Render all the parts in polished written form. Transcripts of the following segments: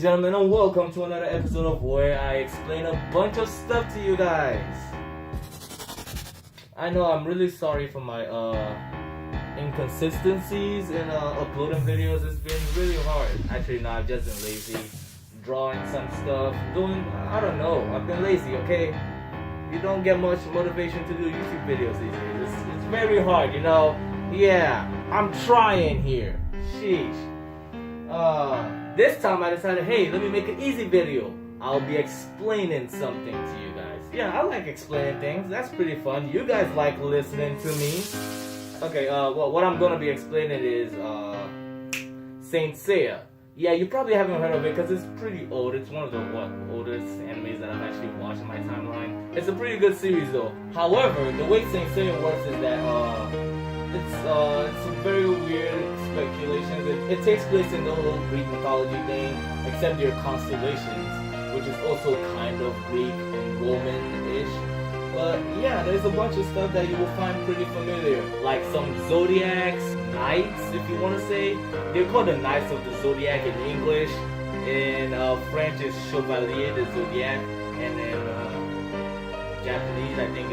and gentlemen, and welcome to another episode of where I explain a bunch of stuff to you guys. I know I'm really sorry for my inconsistencies in uploading videos. It's been really hard. Actually, no, I've just been lazy, drawing some stuff, I don't know, I've been lazy, okay? You don't get much motivation to do YouTube videos these days. It's very hard, you know? Yeah, I'm trying here. Sheesh. This time I decided, hey, let me make an easy video. I'll be explaining something to you guys. Yeah, I like explaining things. That's pretty fun. You guys like listening to me. Okay, well, what I'm gonna be explaining is Saint Seiya. Yeah, you probably haven't heard of it because it's pretty old. It's one of the oldest animes that I've actually watched in my timeline. It's a pretty good series though. However, the way Saint Seiya works is that it's a very weird speculation. It takes place in the whole Greek mythology thing, except your constellations, which is also kind of Greek and Roman-ish. But yeah, there's a bunch of stuff that you will find pretty familiar, like some zodiacs, knights, if you want to say. They're called the Knights of the Zodiac in English. In French, it's Chevalier de Zodiac, and in Japanese, I think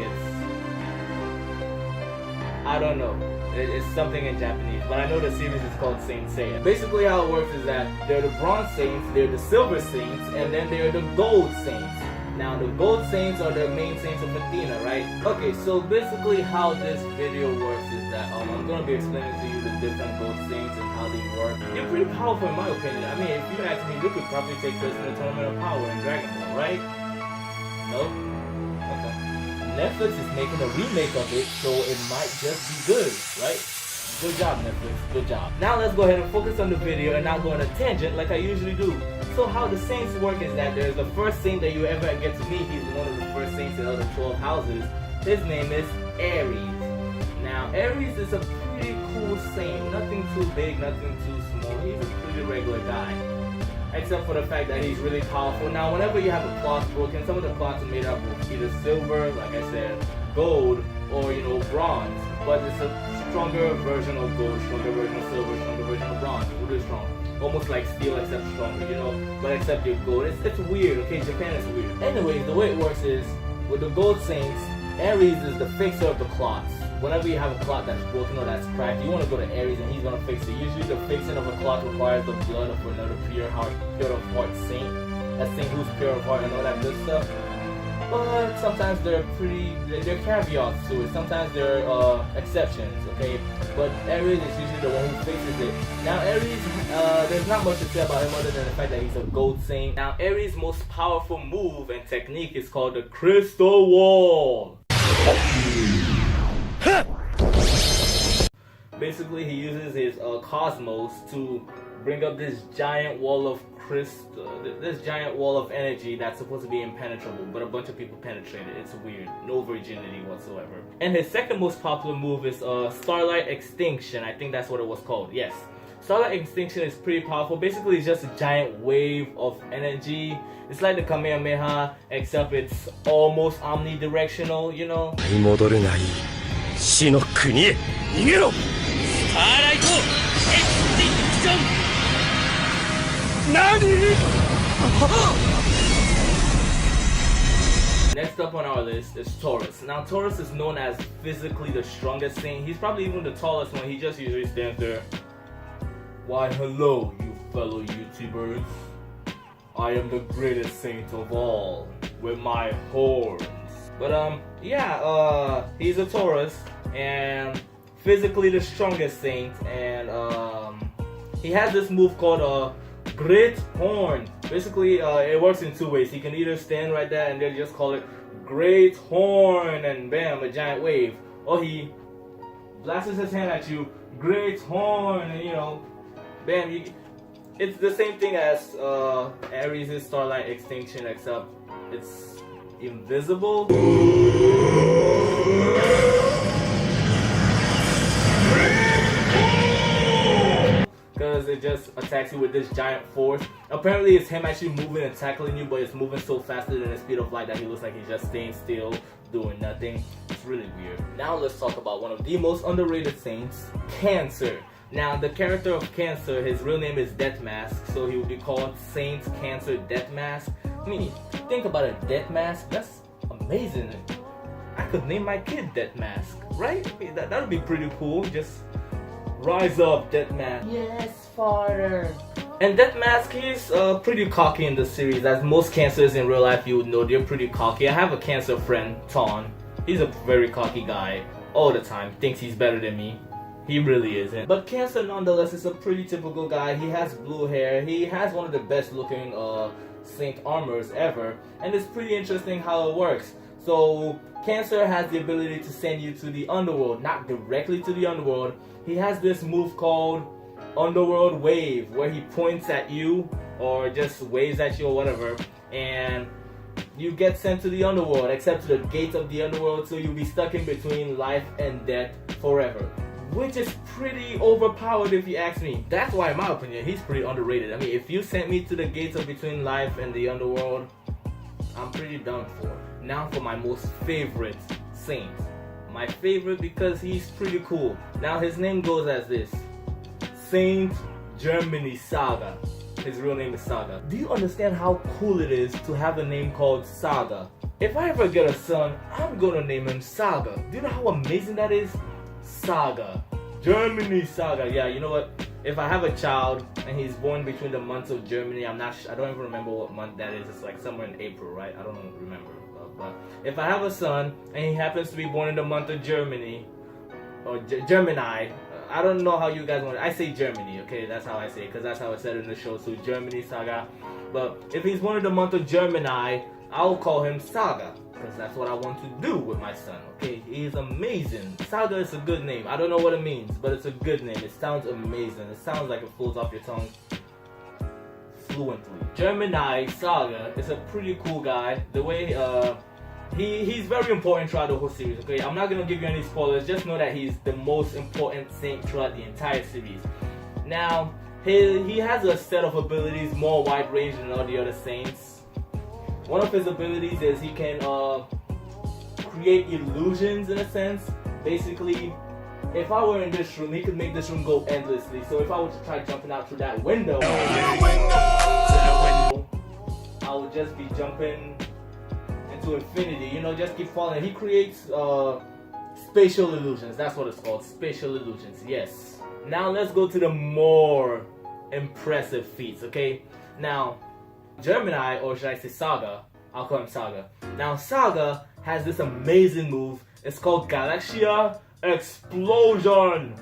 I don't know. It's something in Japanese, but I know the series is called Saint Seiya. Basically how it works is that they're the Bronze Saints, they're the Silver Saints, and then they're the Gold Saints. Now the Gold Saints are the main saints of Athena, right? Okay, so basically how this video works is that I'm going to be explaining to you the different Gold Saints and how they work. They're pretty powerful in my opinion. I mean, if you ask me, you could probably take this in the Tournament of Power in Dragon Ball, right? Nope. Okay. Netflix is making a remake of it, so it might just be good, right? Good job, Netflix. Good job. Now let's go ahead and focus on the video and not go on a tangent like I usually do. So how the saints work is that there's the first saint that you ever get to meet. He's one of the first saints in all the 12 houses. His name is Aries. Now Aries is a pretty cool saint. Nothing too big, nothing too small. He's a pretty regular guy. Except for the fact that he's really powerful. Now whenever you have a cloth broken, some of the cloths are made up of either silver, like I said, gold, or bronze. But it's a stronger version of gold, stronger version of silver, stronger version of bronze. Really strong. Almost like steel except stronger, but except your gold. It's weird, okay? Japan is weird. Anyways, the way it works is, with the gold saints, Aries is the fixer of the cloths. Whenever you have a cloth that's broken or that's cracked, you want to go to Aries and he's going to fix it. Usually the fixing of a cloth requires the blood of another pure of heart saint. A saint who's pure of heart and all that good stuff. But sometimes they're caveats to it. Sometimes there are exceptions, okay? But Aries is usually the one who fixes it. Now Aries, there's not much to say about him other than the fact that he's a gold saint. Now Aries' most powerful move and technique is called the Crystal Wall. Basically, he uses his cosmos to bring up this giant wall of this giant wall of energy that's supposed to be impenetrable, but a bunch of people penetrate it. It's weird. No virginity whatsoever. And his second most popular move is Starlight Extinction. I think that's what it was called. Yes. Starlight Extinction is pretty powerful. Basically, it's just a giant wave of energy. It's like the Kamehameha, except it's almost omnidirectional, you know? Next up on our list is Taurus. Now Taurus is known as physically the strongest saint. He's probably even the tallest one. He just usually stands there. Why hello, you fellow YouTubers. I am the greatest saint of all, with my horns. But yeah, he's a Taurus and physically the strongest saint, and he has this move called Great Horn. Basically, it works in two ways. He can either stand right there and they just call it Great Horn, and bam, a giant wave. Or he blasts his hand at you, Great Horn, and bam, it's the same thing as Aries' Starlight Extinction, except it's invisible. Because it just attacks you with this giant force. Apparently it's him actually moving and tackling you, but it's moving so faster than the speed of light that he looks like he's just staying still, doing nothing. It's really weird. Now let's talk about one of the most underrated saints, Cancer. Now, the character of Cancer, his real name is Death Mask, so he would be called Saint Cancer Death Mask. I mean, think about a Death Mask, that's amazing. I could name my kid Death Mask, right? I mean, that would be pretty cool. Just rise up, Death Mask. Yes, father. And Death Mask, he's pretty cocky in the series. As most Cancers in real life, you would know, they're pretty cocky. I have a Cancer friend, Ton. He's a very cocky guy all the time. Thinks he's better than me. He really isn't. But Cancer, nonetheless, is a pretty typical guy. He has blue hair. He has one of the best looking Saint armors ever. And it's pretty interesting how it works. So, Cancer has the ability to send you to the underworld. Not directly to the underworld. He has this move called Underworld Wave, where he points at you or just waves at you or whatever, and you get sent to the underworld, except to the gates of the underworld, so you'll be stuck in between life and death forever, which is pretty overpowered if you ask me. That's why, in my opinion, he's pretty underrated. I mean, if you sent me to the gates of between life and the underworld, I'm pretty done for. Now for my most favorite saint. My favorite because he's pretty cool. Now his name goes as this: Saint Gemini Saga. His real name is Saga. Do you understand how cool it is to have a name called Saga? If I ever get a son, I'm gonna name him Saga. Do you know how amazing that is? Saga. Gemini Saga. Yeah, you know what? If I have a child and he's born between the months of Germany, I don't even remember what month that is. It's like somewhere in April, right? I don't remember. But if I have a son and he happens to be born in the month of Germany, or Gemini, I don't know how you guys want it. I say Germany, okay? That's how I say it, because that's how it said in the show. So Gemini Saga. But if he's born in the month of Gemini, I'll call him Saga, because that's what I want to do with my son, okay? He's amazing. Saga is a good name. I don't know what it means, but it's a good name. It sounds amazing. It sounds like it flows off your tongue fluently. Gemini Saga is a pretty cool guy. The way he's very important throughout the whole series, okay? I'm not gonna give you any spoilers, just know that he's the most important saint throughout the entire series. Now, he has a set of abilities more wide range than all the other saints. One of his abilities is he can create illusions, in a sense. Basically, if I were in this room, he could make this room go endlessly. So if I were to try jumping out through that window, I would just be jumping to infinity, you know, just keep falling. He creates spatial illusions. That's what it's called, spatial illusions. Yes. Now let's go to the more impressive feats, okay? Now, Gemini, or should I say Saga, I'll call him Saga. Now, Saga has this amazing move. It's called Galaxia Explosion.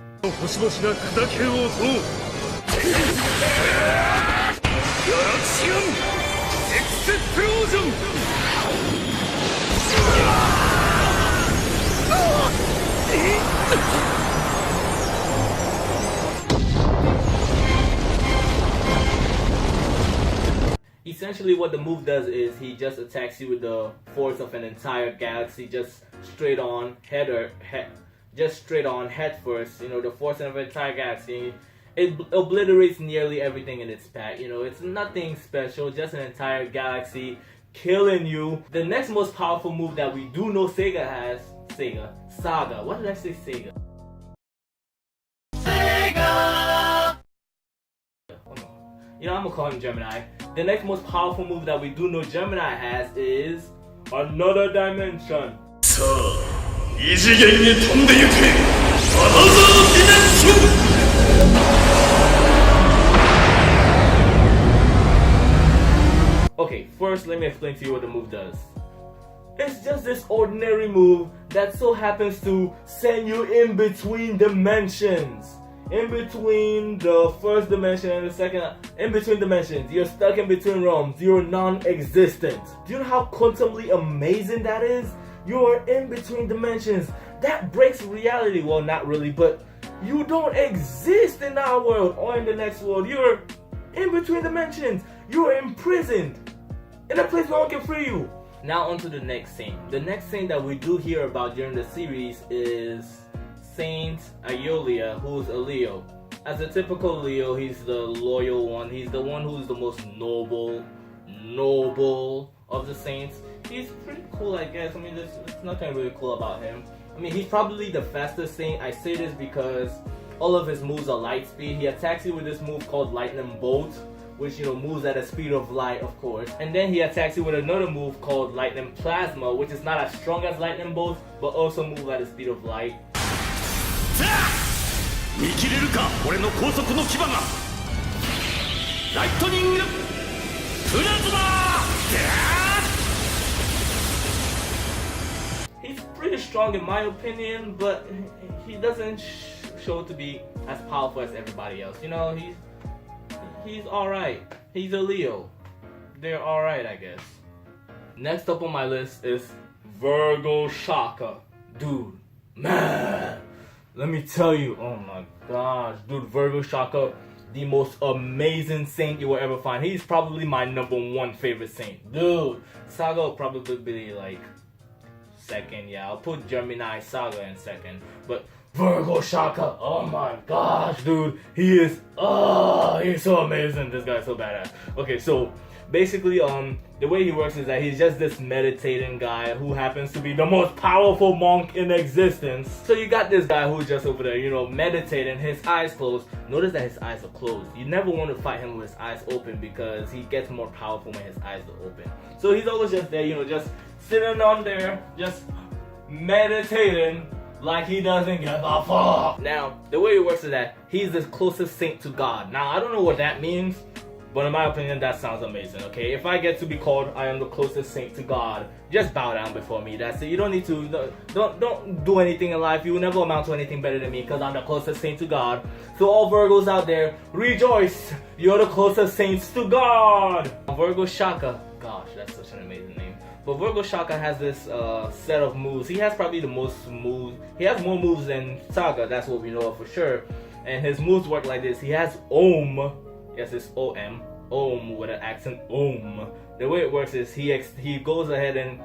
Essentially what the move does is he just attacks you with the force of an entire galaxy, just straight on head first, you know, the force of an entire galaxy. It obliterates nearly everything in its path, you know, it's nothing special, just an entire galaxy killing you. The next most powerful move that we do know Seiya has, Saga. What did I say, Seiya? You know, I'm gonna call him Gemini. The next most powerful move that we do know Gemini has is Another Dimension. Okay, first let me explain to you what the move does. It's just this ordinary move that so happens to send you in between dimensions. In between the first dimension and the second, in between dimensions. You're stuck in between realms. You're non-existent. Do you know how quantumly amazing that is? You're in between dimensions. That breaks reality. Well, not really, but you don't exist in our world or in the next world. You're in between dimensions. You're imprisoned in a place no one can free you. Now on to the next saint. The next saint that we do hear about during the series is Saint Aeolia, who's a Leo. As a typical Leo, he's the loyal one. He's the one who's the most noble of the saints. He's pretty cool, I guess. I mean, there's nothing really cool about him. I mean, he's probably the fastest saint. I say this because All of his moves are light speed. He attacks you with this move called Lightning Bolt, which, you know, moves at the speed of light, of course. And then he attacks you with another move called Lightning Plasma, which is not as strong as Lightning Bolt, but also moves at the speed of light. He's pretty strong in my opinion, but he doesn't show to be as powerful as everybody else. You know, he's alright. He's a Leo. They're alright, I guess. Next up on my list is Virgo Shaka. Dude, man, let me tell you, oh my gosh, dude, Virgo Shaka, the most amazing saint you will ever find. He's probably my #1 favorite saint. Dude, Saga will probably be like second. Yeah, I'll put Gemini Saga in second. But Virgo Shaka, oh my gosh, dude, he's so amazing. This guy's so badass. Okay, so basically, the way he works is that he's just this meditating guy who happens to be the most powerful monk in existence. So you got this guy who's just over there, you know, meditating, his eyes closed. Notice that his eyes are closed. You never want to fight him with his eyes open because he gets more powerful when his eyes are open. So he's always just there, you know, just sitting on there, just meditating like he doesn't give a fuck. Now, the way it works is that he's the closest saint to God. Now, I don't know what that means, but in my opinion, that sounds amazing, okay? If I get to be called I am the closest saint to God, just bow down before me. That's it. You don't need to, don't do anything in life. You will never amount to anything better than me because I'm the closest saint to God. So all Virgos out there, rejoice. You're the closest saints to God. Virgo Shaka. Gosh, that's such an amazing name. But Virgo Shaka has this set of moves. He has probably the most moves. He has more moves than Saga. That's what we know of for sure. And his moves work like this. He has Om. Yes, it's O-M. Om with an accent. Om. The way it works is he goes ahead and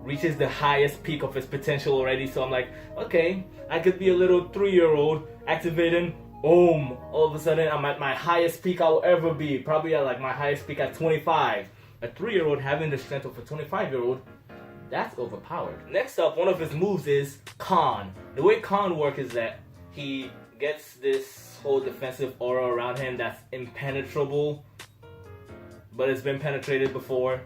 reaches the highest peak of his potential already. So I'm like, okay, I could be a little 3-year-old activating Om. All of a sudden, I'm at my highest peak I will ever be. Probably at like my highest peak at 25. A 3-year-old having the strength of a 25-year-old, that's overpowered. Next up, one of his moves is Khan. The way Khan works is that he gets this whole defensive aura around him that's impenetrable, but it's been penetrated before.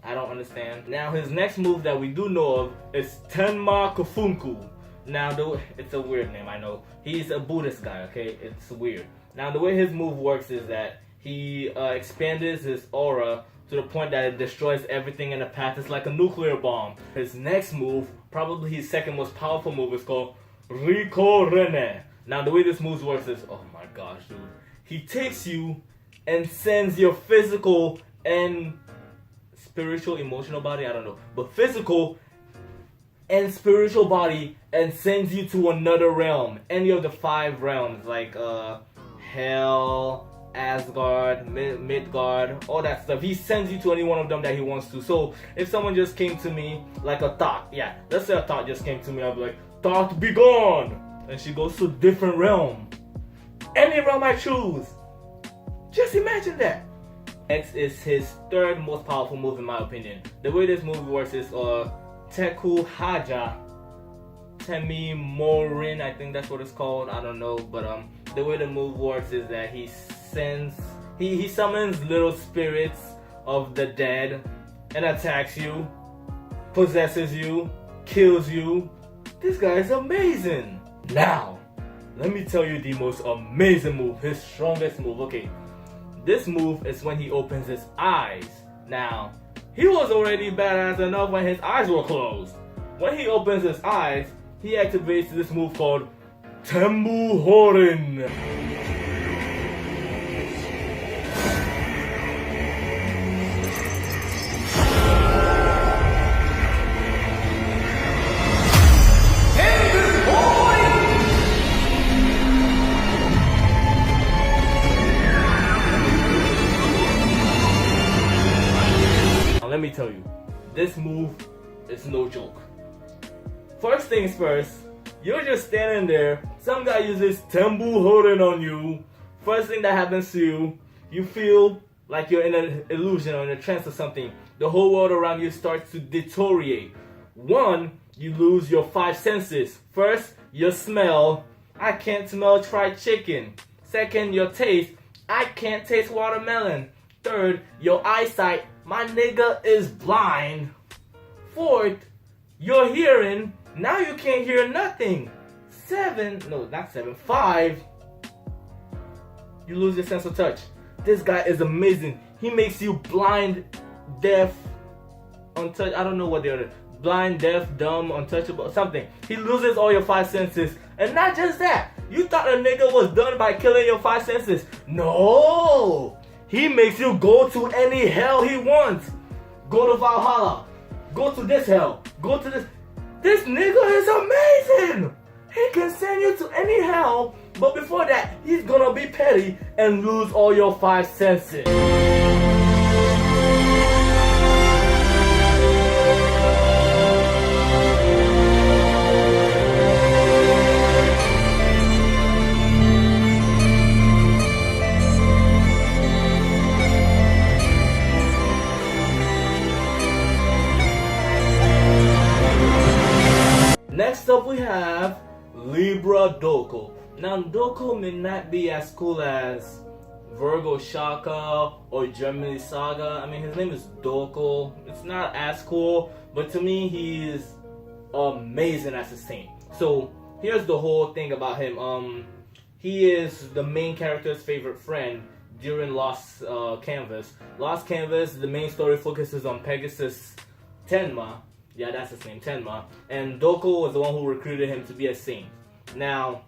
I don't understand. Now, his next move that we do know of is Tenma Kafunku. Now, it's a weird name, I know. He's a Buddhist guy, okay? It's weird. Now, the way his move works is that he expands his aura to the point that it destroys everything in the path. It's like a nuclear bomb. His next move, probably his second most powerful move, is called Riko Rene. Now, the way this move works is, oh my gosh, dude. He takes you and sends your physical and spiritual, emotional body, I don't know, but physical and spiritual body and sends you to another realm. Any of the 5 realms, like Hell, Asgard, Midgard, all that stuff. He sends you to any one of them that he wants to. So if someone just came to me, like a thought, yeah, let's say a thought just came to me, I'll be like, thought be gone, and she goes to a different realm, any realm I choose. Just imagine that. Next is his 3rd most powerful move in my opinion. The way this move works is Teku Haja Temi Morin, I think that's what it's called, I don't know, but the way the move works is that he summons little spirits of the dead and attacks you, possesses you, kills you. This guy is amazing. Now, let me tell you the most amazing move, his strongest move. Okay, this move is when he opens his eyes. Now, he was already badass enough when his eyes were closed. When he opens his eyes, he activates this move called Tembu Horin. Let me tell you, this move is no joke. First things first, you're just standing there, some guy uses Tembu Horin on you. First thing that happens to you, you feel like you're in an illusion or in a trance or something. The whole world around you starts to deteriorate. 1, you lose your 5 senses. First, your smell, I can't smell fried chicken. Second, your taste, I can't taste watermelon. Third, your eyesight, my nigga is blind. Fourth, your hearing, now you can't hear nothing. Five, you lose your sense of touch. This guy is amazing. He makes you blind, deaf, untouched. I don't know what the other. Blind, deaf, dumb, untouchable, something. He loses all your five senses. And not just that. You thought a nigga was done by killing your five senses. No! He makes you go to any hell he wants. Go to Valhalla. Go to this hell. Go to this. This nigga is amazing! He can send you to any hell, but before that, he's gonna be petty and lose all your five senses. Next up we have Libra Doko. Now Doko may not be as cool as Virgo Shaka or Gemini Saga. I mean, his name is Doko. It's not as cool, but to me he is amazing as a saint. So here's the whole thing about him. He is the main character's favorite friend during Lost Canvas. Lost Canvas, the main story focuses on Pegasus Tenma. Yeah, that's his name, Tenma. And Doko was the one who recruited him to be a saint. Now,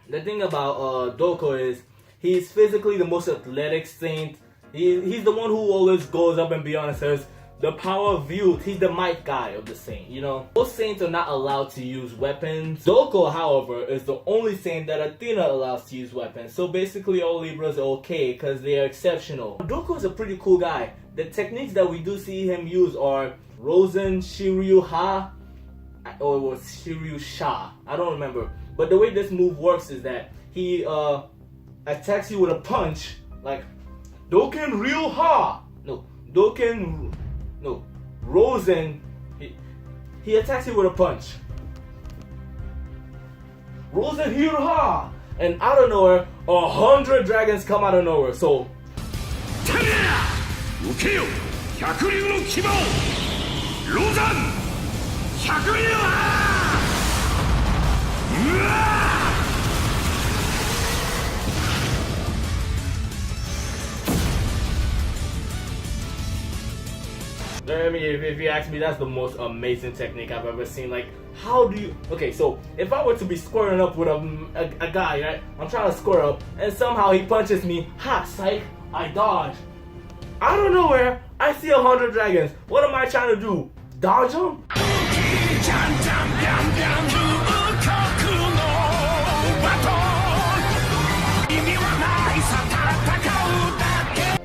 the thing about Doko is he's physically the most athletic saint. He's the one who always goes up and beyond and says, the power of youth. He's the might guy of the saint, you know. Most saints are not allowed to use weapons. Doko, however, is the only saint that Athena allows to use weapons. So basically all Libras are okay because they are exceptional. Doko is a pretty cool guy. The techniques that we do see him use are Rosen Shiryu Ha, or it was Shiryu Sha, I don't remember. But the way this move works is that he attacks you with a punch, like Doken Ryu Ha. Rosen. He attacks you with a punch. Rosen Hiru Ha, and out of nowhere, 100 dragons come out of nowhere. So. I mean, if you ask me, that's the most amazing technique I've ever seen. Like, how do you... Okay, so if I were to be squaring up with a guy, right? I'm trying to square up, and somehow he punches me. Ha, psych, I dodge. Out of nowhere, I see 100 dragons. What am I trying to do? Dodge them?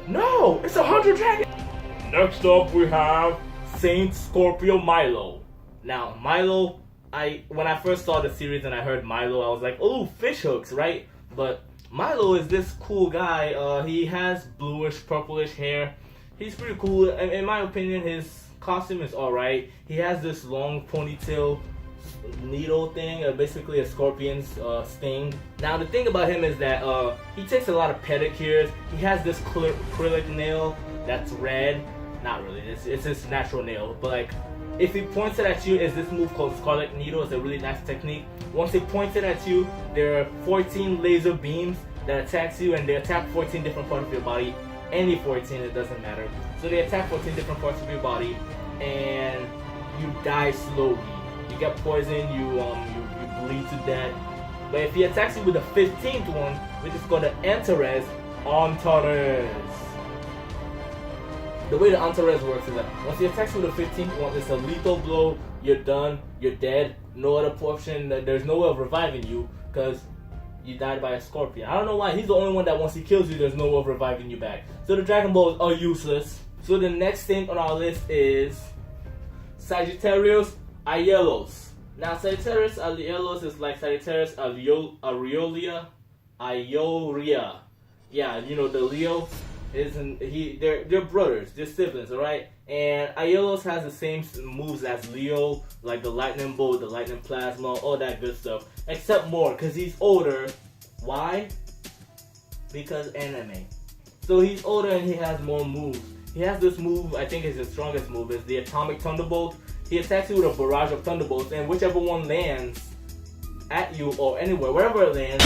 No, it's 100 dragons. Next up we have Saint Scorpio Milo. Now Milo, when I first saw the series and I heard Milo, I was like, oh, fish hooks, right? But Milo is this cool guy. He has bluish, purplish hair. He's pretty cool. In my opinion, his costume is alright. He has this long ponytail needle thing, basically a scorpion's sting. Now the thing about him is that he takes a lot of pedicures. He has this acrylic nail that's red. Not really, it's his natural nail. But like, if he points it at you, is this move called Scarlet Needle. It's a really nice technique. Once he points it at you, there are 14 laser beams that attacks you, and they attack 14 different parts of your body. Any 14, it doesn't matter. So they attack 14 different parts of your body, and you die slowly. You get poisoned, you bleed to death. But if he attacks you with the 15th one, which is called the Antares. The way the Antares works is that once he attacks you with the 15th one, it's a lethal blow. You're done. You're dead. No other option. There's no way of reviving you because you died by a scorpion. I don't know why. He's the only one that once he kills you, there's no way of reviving you back. So the Dragon Balls are useless. So the next thing on our list is Sagittarius Aielos. Now Sagittarius Aielos is like Sagittarius Aioria. Yeah, you know, the Leo. they're brothers, they're siblings, alright? And Aielos has the same moves as Leo, like the lightning bolt, the lightning plasma, all that good stuff. Except more, because he's older. Why? Because N.A.E. So he's older and he has more moves. He has this move, I think is his strongest move, is the Atomic Thunderbolt. He attacks you with a barrage of thunderbolts, and whichever one lands at you or anywhere, wherever it lands.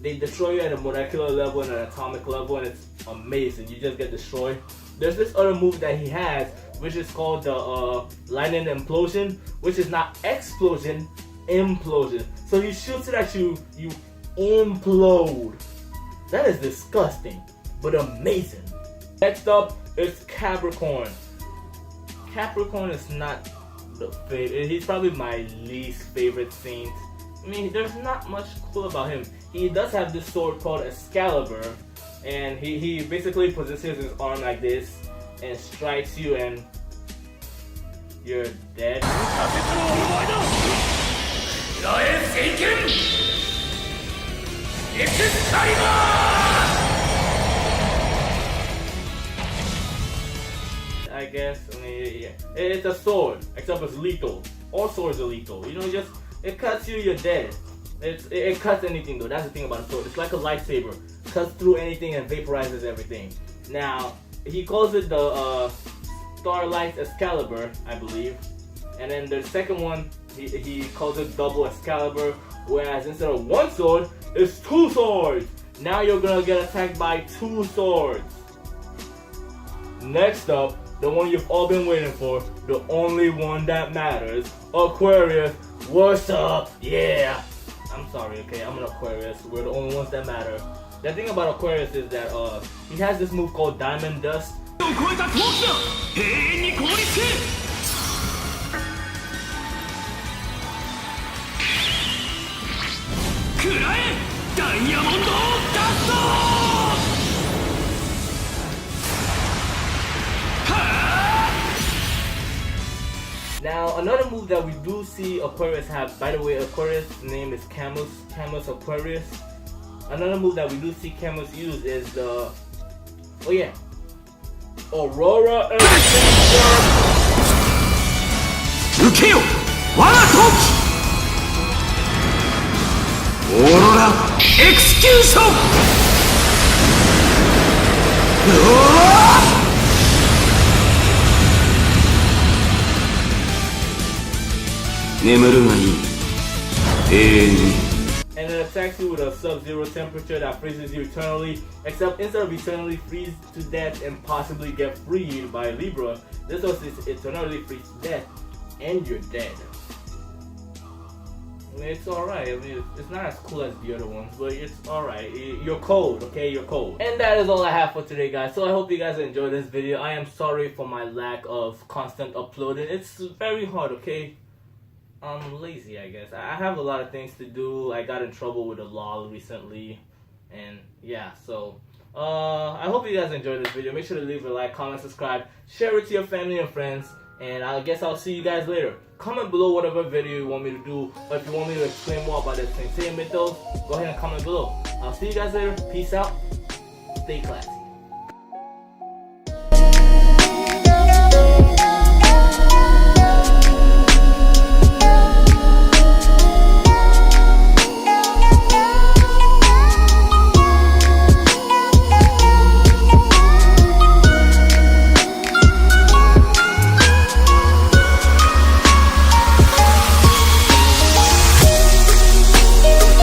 They destroy you at a molecular level and an atomic level, and it's amazing. You just get destroyed. There's this other move that he has, which is called the Lightning Implosion, which is not explosion, implosion. So he shoots it at you, you implode. That is disgusting, but amazing. Next up is Capricorn. Capricorn is not the favorite. He's probably my least favorite saint. I mean, there's not much cool about him. He does have this sword called Excalibur, and he basically positions his arm like this and strikes you and you're dead. I guess, I mean, yeah. It's a sword, except it's lethal. All swords are lethal. You know, it cuts you, you're dead. It cuts anything though. That's the thing about a sword. It's like a lightsaber. Cuts through anything and vaporizes everything. Now, he calls it the Starlight Excalibur, I believe. And then the second one, he calls it Double Excalibur. Whereas instead of one sword, it's two swords. Now you're gonna get attacked by two swords. Next up, the one you've all been waiting for, the only one that matters, Aquarius. What's up? Yeah. I'm sorry, okay, I'm an Aquarius. We're the only ones that matter. The thing about Aquarius is that he has this move called Diamond Dust. Now, another move that we do see Aquarius have, by the way, Aquarius' name is Camus Aquarius. Another move that we do see Camus use is the, oh yeah, Aurora Execution! 眠るがいい。永遠に。 And it attacks you with a sub-zero temperature that freezes you eternally. Except instead of eternally freeze to death and possibly get freed by Libra, this one is eternally freeze to death and you're dead. I mean, it's alright. I mean, it's not as cool as the other ones, but it's alright. You're cold, okay? You're cold. And that is all I have for today, guys. So I hope you guys enjoyed this video. I am sorry for my lack of constant uploading. It's very hard, okay? I'm lazy, I guess. I have a lot of things to do. I got in trouble with the law recently. And yeah, so I hope you guys enjoyed this video. Make sure to leave a like, comment, subscribe, share it to your family and friends. And I guess I'll see you guys later. Comment below whatever video you want me to do. Or if you want me to explain more about the Seiya mythos, go ahead and comment below. I'll see you guys later. Peace out. Stay classy.